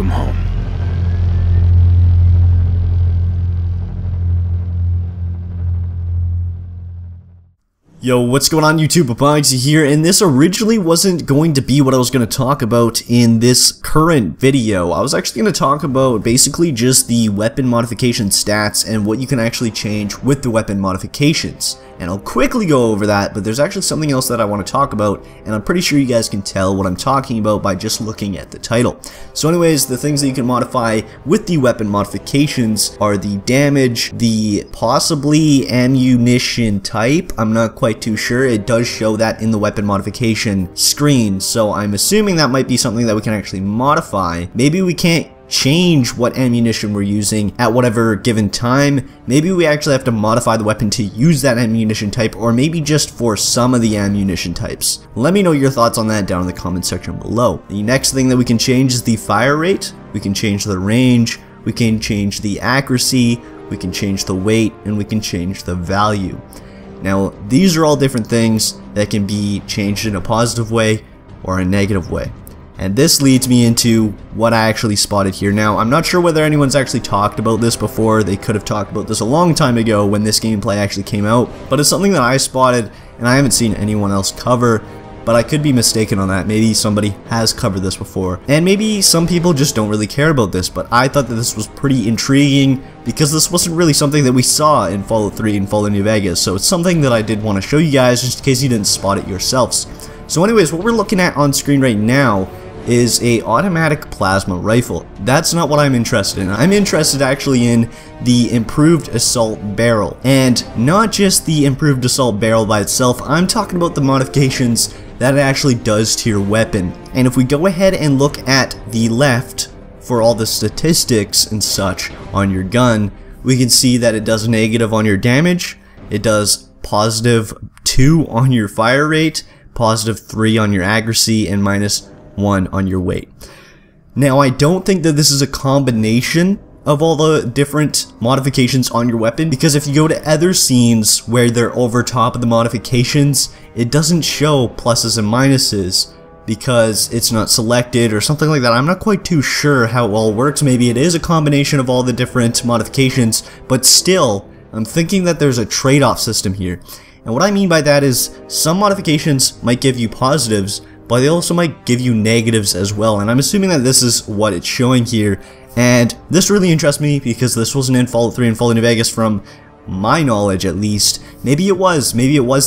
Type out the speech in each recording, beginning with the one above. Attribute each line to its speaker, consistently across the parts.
Speaker 1: Welcome home. Yo, what's going on YouTube? Apoqsi here, and this originally wasn't going to be what I was going to talk about in this current video. I was actually going to talk about basically just the weapon modification stats and what you can actually change with the weapon modifications. And I'll quickly go over that, but there's actually something else that I want to talk about, and I'm pretty sure you guys can tell what I'm talking about by just looking at the title. So anyways, the things that you can modify with the weapon modifications are the damage, the possibly ammunition type. I'm not quite too sure. It does show that in the weapon modification screen, so I'm assuming that might be something that we can actually modify. Maybe we can't change what ammunition we're using at whatever given time. Maybe we actually have to modify the weapon to use that ammunition type, or maybe just for some of the ammunition types. Let me know your thoughts on that down in the comment section below. The next thing that we can change is the fire rate. We can change the range, we can change the accuracy, we can change the weight, and we can change the value. Now, these are all different things that can be changed in a positive way or a negative way. And this leads me into what I actually spotted here. Now, I'm not sure whether anyone's actually talked about this before. They could have talked about this a long time ago when this gameplay actually came out, but it's something that I spotted and I haven't seen anyone else cover, but I could be mistaken on that. Maybe somebody has covered this before, and maybe some people just don't really care about this, but I thought that this was pretty intriguing because this wasn't really something that we saw in Fallout 3 and Fallout New Vegas, so it's something that I did want to show you guys just in case you didn't spot it yourselves. So anyways, what we're looking at on screen right now is a automatic plasma rifle. That's not what I'm interested in. I'm interested actually in the improved assault barrel, and not just the improved assault barrel by itself. I'm talking about the modifications that it actually does to your weapon. And if we go ahead and look at the left for all the statistics and such on your gun, we can see that it does negative on your damage, it does positive 2 on your fire rate, positive 3 on your accuracy, and minus 1 on your weight. Now, I don't think that this is a combination of all the different modifications on your weapon, because if you go to other scenes where they're over top of the modifications, it doesn't show pluses and minuses because it's not selected or something like that. I'm not quite too sure how it all works. Maybe it is a combination of all the different modifications, but still, I'm thinking that there's a trade-off system here. And what I mean by that is some modifications might give you positives, but they also might give you negatives as well, and I'm assuming that this is what it's showing here. And this really interests me because this wasn't in Fallout 3 and Fallout New Vegas from my knowledge at least. Maybe it was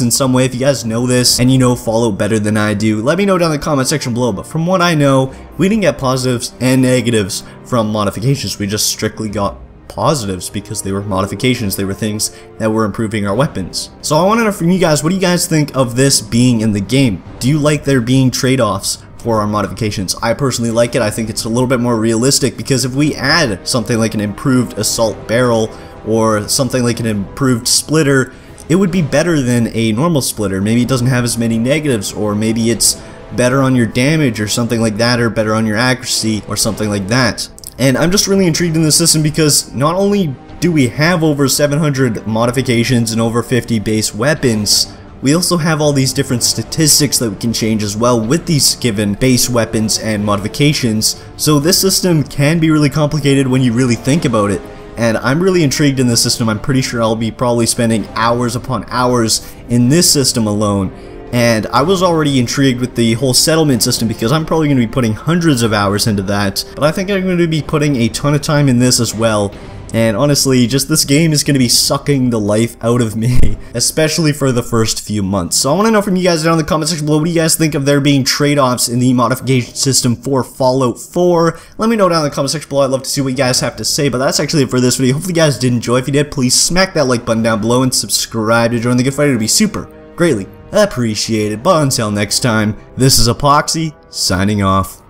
Speaker 1: in some way. If you guys know this and you know Fallout better than I do, let me know down in the comment section below. But from what I know, we didn't get positives and negatives from modifications. We just strictly got positives because they were modifications. They were things that were improving our weapons. So I want to know from you guys, what do you guys think of this being in the game? Do you like there being trade-offs for our modifications? I personally like it. I think it's a little bit more realistic, because if we add something like an improved assault barrel or something like an improved splitter, it would be better than a normal splitter. Maybe it doesn't have as many negatives, or maybe it's better on your damage or something like that, or better on your accuracy or something like that. And I'm just really intrigued in the system because not only do we have over 700 modifications and over 50 base weapons, we also have all these different statistics that we can change as well with these given base weapons and modifications. So this system can be really complicated when you really think about it. And I'm really intrigued in this system. I'm pretty sure I'll be probably spending hours upon hours in this system alone. And I was already intrigued with the whole settlement system because I'm probably going to be putting hundreds of hours into that. But I think I'm going to be putting a ton of time in this as well. And honestly, just this game is going to be sucking the life out of me, especially for the first few months. So I want to know from you guys down in the comment section below, what do you guys think of there being trade-offs in the modification system for Fallout 4? Let me know down in the comment section below. I'd love to see what you guys have to say. But that's actually it for this video. Hopefully you guys did enjoy. If you did, please smack that like button down below and subscribe to join the good fight. It would be super greatly appreciated. But until next time, this is Apoqsi signing off.